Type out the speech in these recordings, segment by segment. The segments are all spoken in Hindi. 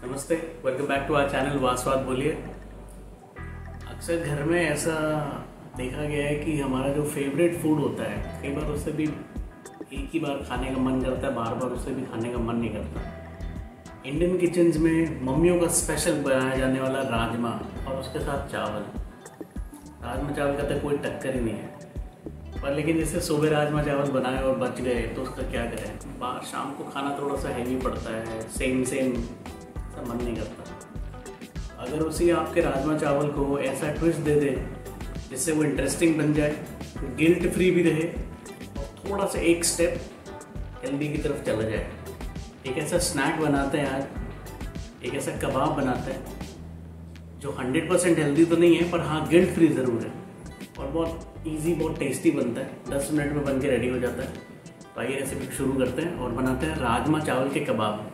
नमस्ते, welcome back to our channel वासवाद बोलिए। अक्सर घर में ऐसा देखा गया है कि हमारा जो फेवरेट फूड होता है कई बार उससे भी एक ही बार खाने का मन करता है, बार बार उससे भी खाने का मन नहीं करता। इंडियन किचन्स में मम्मियों का स्पेशल बनाया जाने वाला राजमा और उसके साथ चावल। राजमा चावल का तो कोई टक्कर ही नहीं है, पर लेकिन जैसे सुबह राजमा चावल बनाए और बच गए तो उसका क्या करें। बाहर शाम को खाना थोड़ा सा हैवी पड़ता है, सेम मन नहीं करता। अगर उसी आपके राजमा चावल को ऐसा ट्विस्ट दे दे जिससे वो इंटरेस्टिंग बन जाए, गिल्ट फ्री भी रहे और थोड़ा सा एक स्टेप हेल्दी की तरफ चला जाए। एक ऐसा स्नैक बनाते हैं आज, एक ऐसा कबाब बनाते हैं जो 100% हेल्दी तो नहीं है, पर हाँ गिल्ट फ्री ज़रूर है और बहुत इजी, बहुत टेस्टी बनता है। 10 मिनट में बन के रेडी हो जाता है। तो आइए रेसिपी शुरू करते हैं और बनाते हैं राजमा चावल के कबाब।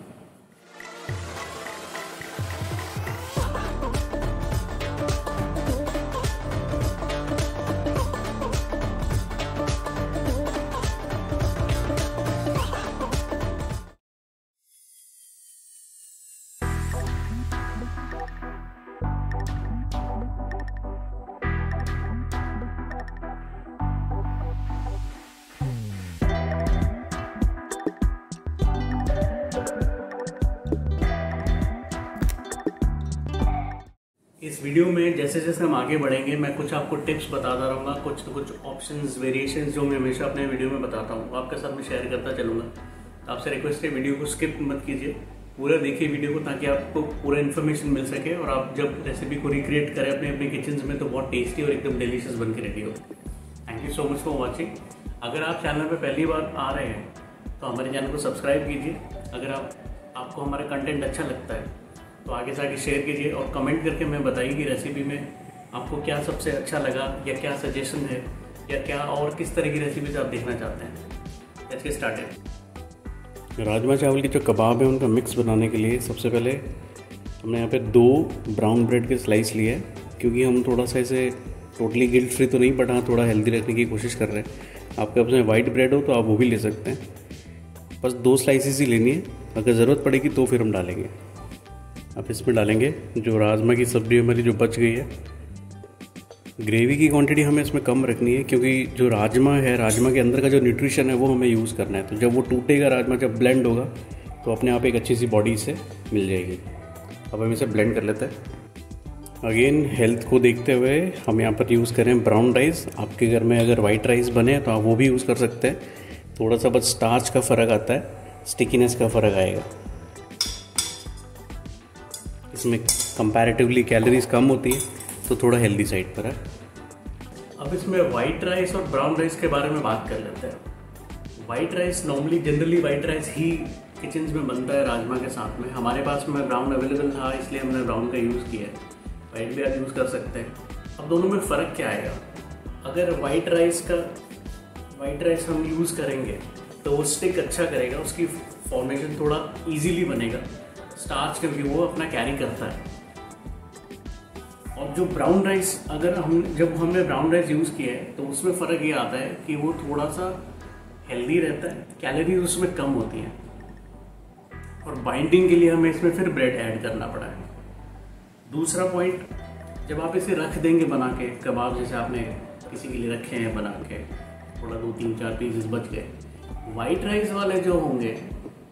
इस वीडियो में जैसे जैसे हम आगे बढ़ेंगे मैं कुछ आपको टिप्स बताता रहूँगा, कुछ ऑप्शंस, वेरिएशंस जो मैं हमेशा अपने वीडियो में बताता हूँ आपके साथ में शेयर करता चलूँगा। तो आपसे रिक्वेस्ट है वीडियो को स्किप मत कीजिए, पूरा देखिए वीडियो को ताकि आपको पूरा इन्फॉर्मेशन मिल सके और आप जब रेसिपी को रिक्रिएट करें अपने अपने किचन में तो बहुत टेस्टी और एकदम डिलीशियस बन के रेडी हो। Thank you so much for watching. अगर आप चैनल पर पहली बार आ रहे हैं तो हमारे चैनल को सब्सक्राइब कीजिए। अगर आपको हमारा कंटेंट अच्छा लगता है तो आगे से आगे शेयर कीजिए और कमेंट करके हमें बताइए कि रेसिपी में आपको क्या सबसे अच्छा लगा या क्या सजेशन है या क्या और किस तरह की रेसिपीज आप देखना चाहते हैं। Let's get started. राजमा चावल के जो कबाब है उनका मिक्स बनाने के लिए सबसे पहले हमने यहाँ पे 2 ब्राउन ब्रेड के स्लाइस लिए हैं, क्योंकि हम थोड़ा सा इसे टोटली गिल्ट फ्री तो नहीं बट हाँ थोड़ा हेल्दी रखने की कोशिश कर रहे हैं। आपके पास में वाइट ब्रेड हो तो आप वो भी ले सकते हैं। बस 2 स्लाइसिस ही लेनी है, अगर ज़रूरत पड़ेगी तो फिर हम डालेंगे। अब इसमें डालेंगे जो राजमा की सब्ज़ी हमारी जो बच गई है। ग्रेवी की क्वांटिटी हमें इसमें कम रखनी है, क्योंकि जो राजमा है, राजमा के अंदर का जो न्यूट्रिशन है वो हमें यूज़ करना है। तो जब वो टूटेगा राजमा, जब ब्लेंड होगा तो अपने आप एक अच्छी सी बॉडी से मिल जाएगी। अब हम इसे ब्लेंड कर लेते हैं। अगेन हेल्थ को देखते हुए हम यहाँ पर यूज़ करें ब्राउन राइस। आपके घर में अगर वाइट राइस बने तो आप वो भी यूज़ कर सकते हैं। थोड़ा सा बस स्टार्च का फ़र्क आता है, स्टिकीनेस का फ़र्क आएगा। इसमें कंपैरेटिवली कैलोरीज कम होती है तो थोड़ा हेल्दी साइड पर है। अब इसमें वाइट राइस और ब्राउन राइस के बारे में बात कर लेते हैं। White rice normally generally white rice ही किचन्स में बनता है राजमा के साथ में। हमारे पास में ब्राउन अवेलेबल था इसलिए हमने ब्राउन का यूज़ किया है। वाइट भी आप यूज़ कर सकते हैं। अब दोनों में फ़र्क क्या आएगा? अगर वाइट राइस हम यूज़ करेंगे तो वो स्टिक अच्छा करेगा, उसकी फॉर्मेशन थोड़ा ईजीली बनेगा, स्टार्च क्योंकि वो अपना कैरी करता है। और जो ब्राउन राइस जब हमने ब्राउन राइस यूज़ किया है तो उसमें फ़र्क ये आता है कि वो थोड़ा सा हेल्दी रहता है, कैलोरीज उसमें कम होती हैं और बाइंडिंग के लिए हमें इसमें फिर ब्रेड ऐड करना पड़ा है। दूसरा पॉइंट, जब आप इसे रख देंगे बना के कबाब, जैसे आपने किसी के लिए रखे हैं बना के, थोड़ा 2-3-4 पीसेस बच गए, वाइट राइस वाले जो होंगे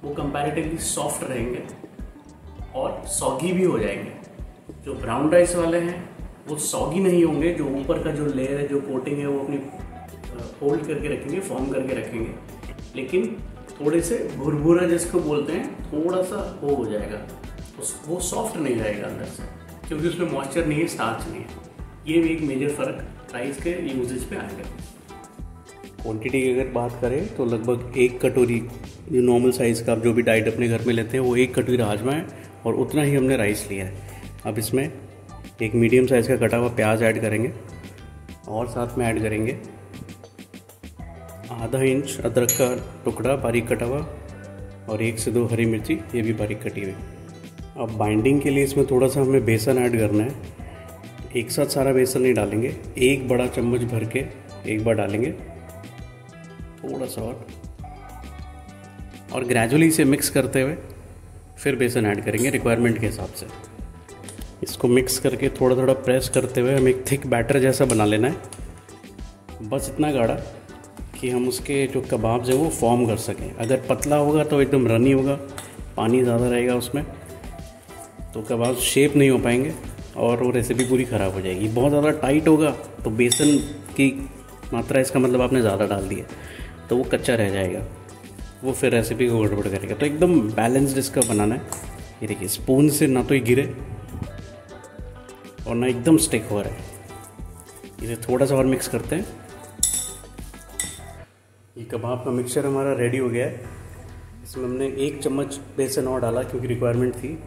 वो कंपैरेटिवली सॉफ्ट रहेंगे और सॉगी भी हो जाएंगे। जो ब्राउन राइस वाले हैं वो सॉगी नहीं होंगे, जो ऊपर का जो लेयर है, जो कोटिंग है, वो अपनी होल्ड करके रखेंगे, फॉर्म करके रखेंगे, लेकिन थोड़े से भुरभुरा जिसको बोलते हैं, थोड़ा सा वो हो जाएगा, वो सॉफ्ट नहीं रहेगा अंदर से, क्योंकि उसमें मॉइस्चर नहीं है, स्टार्च नहीं है। ये भी एक मेजर फ़र्क राइस के यूजेज पे आएगा। क्वांटिटी की अगर बात करें तो लगभग 1 कटोरी, जो नॉर्मल साइज़ का आप जो भी डाइट अपने घर में लेते हैं वो 1 कटोरी राजमा है और उतना ही हमने राइस लिया है। अब इसमें एक मीडियम साइज़ का कटा हुआ प्याज ऐड करेंगे और साथ में ऐड करेंगे आधा इंच अदरक का टुकड़ा बारीक कटा हुआ और 1 से 2 हरी मिर्ची, ये भी बारीक कटी हुई। अब बाइंडिंग के लिए इसमें थोड़ा सा हमें बेसन ऐड करना है। एक साथ सारा बेसन नहीं डालेंगे, 1 बड़ा चम्मच भर के एक बार डालेंगे, थोड़ा सा और ग्रेजुअली इसे मिक्स करते हुए फिर बेसन ऐड करेंगे रिक्वायरमेंट के हिसाब से। इसको मिक्स करके थोड़ा थोड़ा प्रेस करते हुए हमें एक थिक बैटर जैसा बना लेना है, बस इतना गाढ़ा कि हम उसके जो कबाब्स हैं वो फॉर्म कर सकें। अगर पतला होगा तो एकदम रनी होगा, पानी ज़्यादा रहेगा उसमें तो कबाब शेप नहीं हो पाएंगे और वो रेसिपी पूरी ख़राब हो जाएगी। बहुत ज़्यादा टाइट होगा तो बेसन की मात्रा, इसका मतलब आपने ज़्यादा डाल दिया, तो वो कच्चा रह जाएगा, वो फिर रेसिपी को गड़बड़ करेगा। तो एकदम बैलेंस्ड इसका बनाना है। ये देखिए स्पून से ना तो ये गिरे और ना एकदम स्टिक हो रहा है। इसे थोड़ा सा और मिक्स करते हैं। ये कबाब का मिक्सचर हमारा रेडी हो गया है। इसमें हमने 1 चम्मच बेसन और डाला क्योंकि रिक्वायरमेंट थी।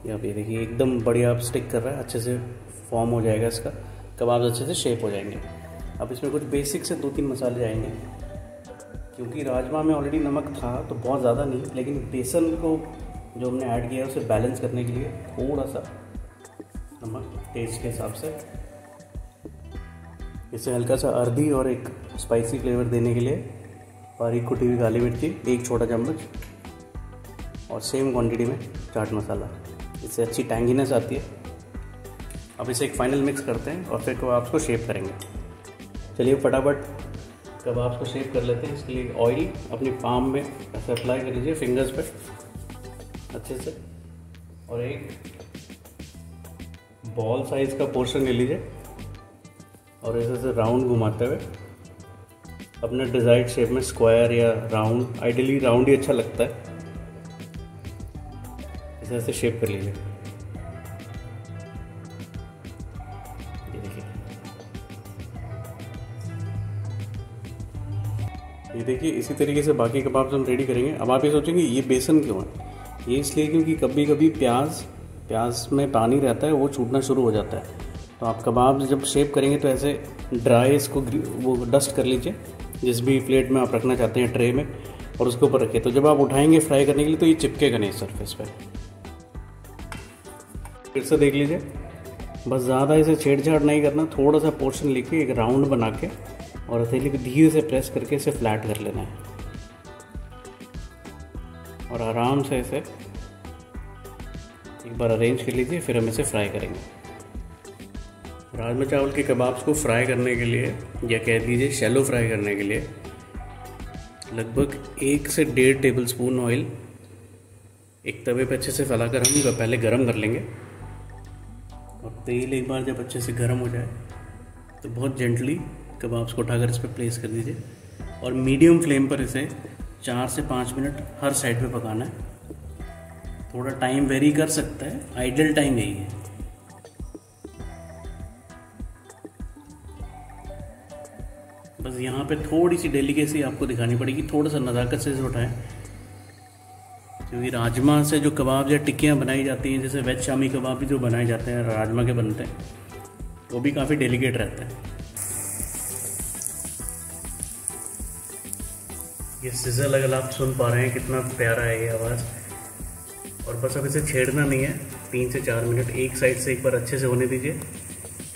यहाँ पे देखिए एकदम बढ़िया आप स्टिक कर रहा है, अच्छे से फॉर्म हो जाएगा इसका, कबाब अच्छे से शेप हो जाएंगे। अब इसमें कुछ बेसिक से 2-3 मसाले जाएंगे, क्योंकि राजमा में ऑलरेडी नमक था तो बहुत ज़्यादा नहीं, लेकिन बेसन को जो हमने ऐड किया है उसे बैलेंस करने के लिए थोड़ा सा नमक टेस्ट के हिसाब से, इसे हल्का सा अर्दी और एक स्पाइसी फ्लेवर देने के लिए बारीक कुटी हुई काली मिर्ची 1 छोटा चम्मच और सेम क्वांटिटी में चाट मसाला, इससे अच्छी टैंगीनेस आती है। अब इसे एक फाइनल मिक्स करते हैं और फिर कबाब्स को शेप करेंगे। चलिए फटाफट कबाब्स को शेप कर लेते हैं। इसके लिए ऑयल अपनी पाम में ऐसे अप्लाई कर लीजिए, फिंगर्स पे अच्छे से, और एक बॉल साइज का पोर्शन ले लीजिए और ऐसे राउंड घुमाते हुए अपने डिज़ायर्ड शेप में, स्क्वायर या राउंड, आइडियली राउंड ही अच्छा लगता है, इसे ऐसे शेप कर लीजिए। ये देखिए, ये देखिए इसी तरीके से बाकी कबाब्स हम रेडी करेंगे। अब आप ये सोचेंगे ये बेसन क्यों है? ये इसलिए क्योंकि कभी कभी प्याज में पानी रहता है, वो छूटना शुरू हो जाता है। तो आप कबाब जब शेप करेंगे तो ऐसे ड्राई इसको वो डस्ट कर लीजिए जिस भी प्लेट में आप रखना चाहते हैं, ट्रे में, और उसके ऊपर रखिए। तो जब आप उठाएंगे फ्राई करने के लिए तो ये चिपकेगा नहीं सरफेस पे। फिर से देख लीजिए, बस ज़्यादा इसे छेड़छाड़ नहीं करना, थोड़ा सा पोर्शन लेके एक राउंड बना के और हथेली को धीरे से प्रेस करके इसे फ्लैट कर लेना है और आराम से इसे एक बार अरेंज कर लीजिए। फिर हम इसे फ्राई करेंगे। राजमा चावल के कबाब्स को फ्राई करने के लिए, या कह दीजिए शैलो फ्राई करने के लिए, लगभग 1 से 1.5 टेबलस्पून ऑयल एक तवे पे अच्छे से फैलाकर हम पहले गरम कर लेंगे। और तेल एक बार जब अच्छे से गर्म हो जाए तो बहुत जेंटली कबाब्स को उठाकर इस पर प्लेस कर दीजिए और मीडियम फ्लेम पर इसे 4 से 5 मिनट हर साइड पे पकाना है। थोड़ा टाइम वेरी कर सकता है, आइडियल टाइम यही है। बस यहाँ पे थोड़ी सी डेलिकेसी आपको दिखानी पड़ेगी, थोड़ा सा नज़ाकत से उठाएं, क्योंकि राजमा से जो कबाब या टिक्कियाँ बनाई जाती हैं, जैसे वेज शामी कबाब भी जो बनाए जाते हैं राजमा के बनते हैं, वो भी काफ़ी डेलिकेट रहते हैं। ये सिजल अगर आप सुन पा रहे हैं कितना प्यारा है ये आवाज़। और बस अब इसे छेड़ना नहीं है, 3 से 4 मिनट एक साइड से एक बार अच्छे से होने दीजिए,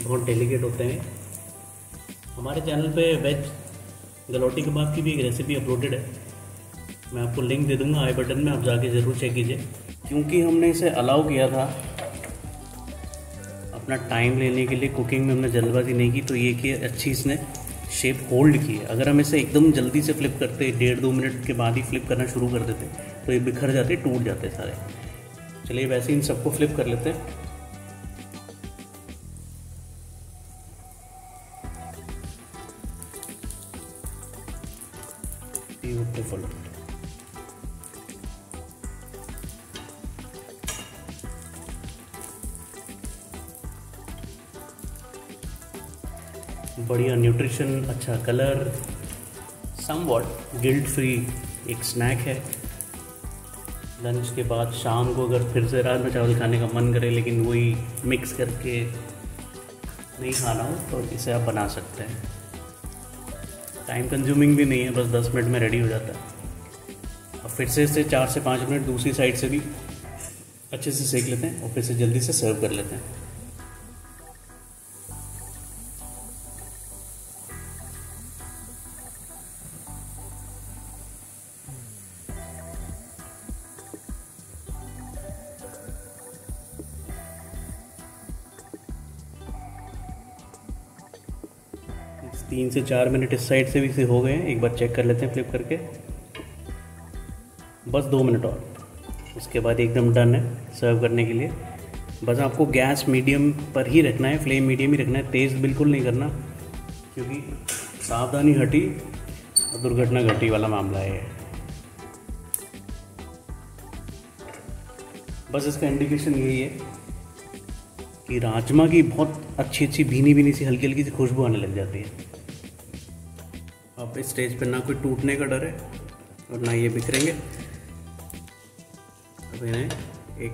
बहुत डेलिकेट होते हैं। हमारे चैनल पे वेज गलौटी कबाब की भी एक रेसिपी अपलोडेड है, मैं आपको लिंक दे दूंगा आई बटन में, आप जाके ज़रूर चेक कीजिए। क्योंकि हमने इसे अलाउ किया था अपना टाइम लेने के लिए, कुकिंग में हमने जल्दबाजी नहीं की, तो ये कि अच्छी इसने शेप होल्ड की है। अगर हम इसे एकदम जल्दी से फ्लिप करते, 1.5-2 मिनट के बाद ही फ्लिप करना शुरू कर देते, तो ये बिखर जाते, टूट जाते सारे। चलिए वैसे इन सबको फ्लिप कर लेते हैं। ब्यूटीफुल, बढ़िया न्यूट्रिशन, अच्छा कलर, समवॉट गिल्ट फ्री एक स्नैक है। लंच के बाद शाम को अगर फिर से राजमा चावल खाने का मन करे लेकिन वही मिक्स करके नहीं खाना हो तो इसे आप बना सकते हैं। टाइम कंज्यूमिंग भी नहीं है, बस 10 मिनट में रेडी हो जाता है। और फिर से इसे 4 से 5 मिनट दूसरी साइड से भी अच्छे से सेक लेते हैं और फिर से जल्दी से सर्व कर लेते हैं। 3 से 4 मिनट इस साइड से भी से हो गए हैं, एक बार चेक कर लेते हैं फ्लिप करके। बस 2 मिनट और, उसके बाद एकदम डन है सर्व करने के लिए। बस आपको गैस मीडियम पर ही रखना है, फ्लेम मीडियम ही रखना है, तेज़ बिल्कुल नहीं करना, क्योंकि सावधानी हटी और दुर्घटना घटी वाला मामला है। बस इसका इंडिकेशन यही है कि राजमा की बहुत अच्छी अच्छी भीनी भीनी सी हल्की हल्की सी खुशबू आने लग जाती है। अब इस स्टेज पर ना कोई टूटने का डर है और ना ये बिखरेंगे। अब इन्हें एक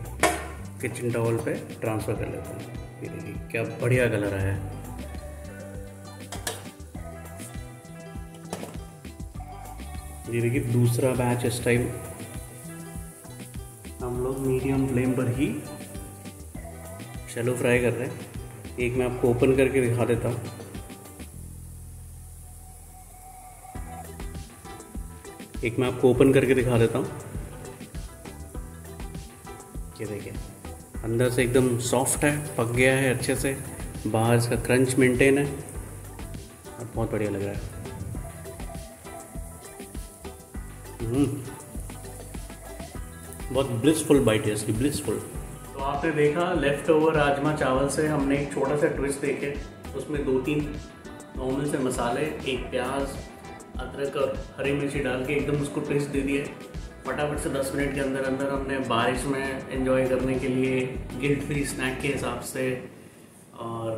किचन टॉवल पे ट्रांसफ़र कर लेते हैं। ये देखिए क्या बढ़िया कलर आया है। ये देखिए दूसरा बैच इस टाइम हम लोग मीडियम फ्लेम पर ही शैलो फ्राई कर रहे हैं। एक मैं आपको ओपन करके दिखा देता हूँ। ये देखिए अंदर से एकदम सॉफ्ट है, पक गया है अच्छे से, बाहर इसका क्रंच मेंटेन है और बहुत बढ़िया लग रहा है। बहुत ब्लिसफुल बाइट है इसकी, ब्लिसफुल। तो आपने देखा लेफ्ट ओवर राजमा चावल से हमने एक छोटा सा ट्विस्ट देखे, उसमें 2-3 नॉर्मल से मसाले, एक प्याज, अदरक और हरी मिर्ची डाल के एकदम उसको ट्विस्ट दे दिए। फटाफट से 10 मिनट के अंदर अंदर हमने बारिश में एंजॉय करने के लिए गिल्ट फ्री स्नैक के हिसाब से, और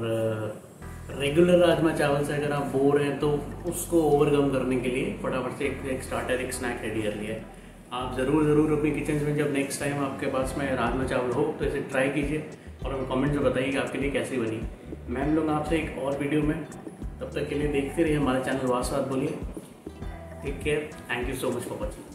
रेगुलर राजमा चावल से अगर आप बोर हैं तो उसको ओवरकम करने के लिए फटाफट से एक स्टार्टर, एक स्नैक रेडी कर लिया है। आप ज़रूर अपनी किचन में जब नेक्स्ट टाइम आपके पास में राजमा चावल हो तो इसे ट्राई कीजिए और हमें कमेंट में बताइए कि आपके लिए कैसी बनी। मैं मिलूँगा आपसे एक और वीडियो में, तब तक के लिए देखते रहिए हमारा चैनल वासवाद बोलिए। Take care, thank you so much for watching.